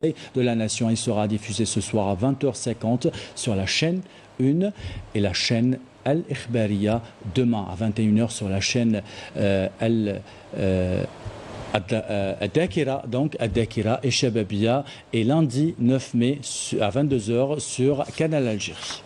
de la Nation. Il sera diffusé ce soir à 20h50 sur la chaîne 1 et la chaîne Al-Ikhbariya, demain à 21h sur la chaîne Al-Dakira, donc Al-Dakira et Shababia, et lundi 9 mai à 22h sur Canal Algérie.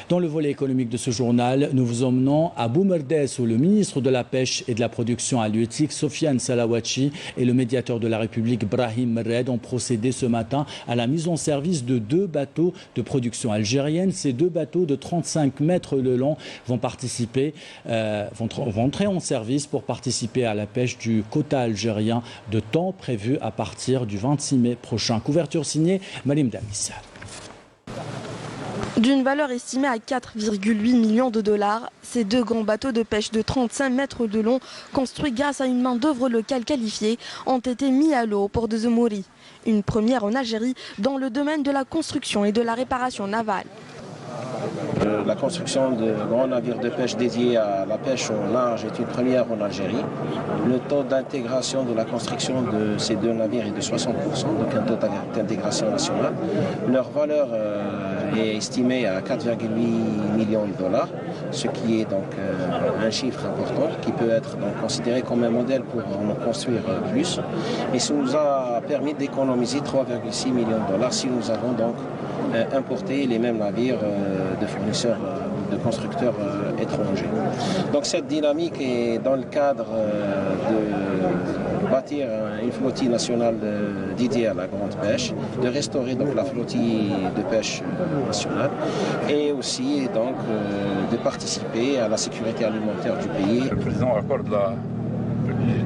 Dans le volet économique de ce journal, nous vous emmenons à Boumerdès où le ministre de la Pêche et de la Production halieutique, Sofiane Salawachi, et le médiateur de la République, Brahim Merred, ont procédé ce matin à la mise en service de 2 bateaux de production algérienne. Ces 2 bateaux de 35 mètres de long vont entrer en service pour participer à la pêche du quota algérien de thon prévu à partir du 26 mai prochain. Couverture signée Malim Damis. D'une valeur estimée à 4,8 millions de dollars, ces 2 grands bateaux de pêche de 35 mètres de long, construits grâce à une main-d'œuvre locale qualifiée, ont été mis à l'eau au port de Zemouri. Une première en Algérie dans le domaine de la construction et de la réparation navale. La construction de grands navires de pêche dédiés à la pêche au large est une première en Algérie. Le taux d'intégration de la construction de ces 2 navires est de 60%, donc un taux d'intégration nationale. Leur valeur est estimée à 4,8 millions de dollars, ce qui est donc un chiffre important qui peut être donc considéré comme un modèle pour en construire plus. Et ça nous a permis d'économiser 3,6 millions de dollars si nous avons donc importé les mêmes navires de fournisseurs, de constructeurs étrangers. Donc cette dynamique est dans le cadre de bâtir une flottille nationale dédiée à la grande pêche, de restaurer donc la flottille de pêche nationale et aussi donc de participer à la sécurité alimentaire du pays. Le président accorde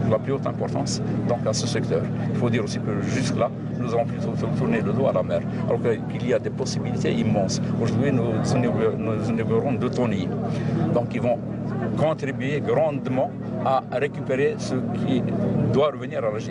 la plus haute importance donc à ce secteur. Il faut dire aussi que jusque-là, nous avons plutôt tourné le dos à la mer, alors qu'il y a des possibilités immenses. Aujourd'hui, nous inaugurons 2 tonniers. Donc, ils vont contribuer grandement à récupérer ce qui doit revenir à l'Algérie.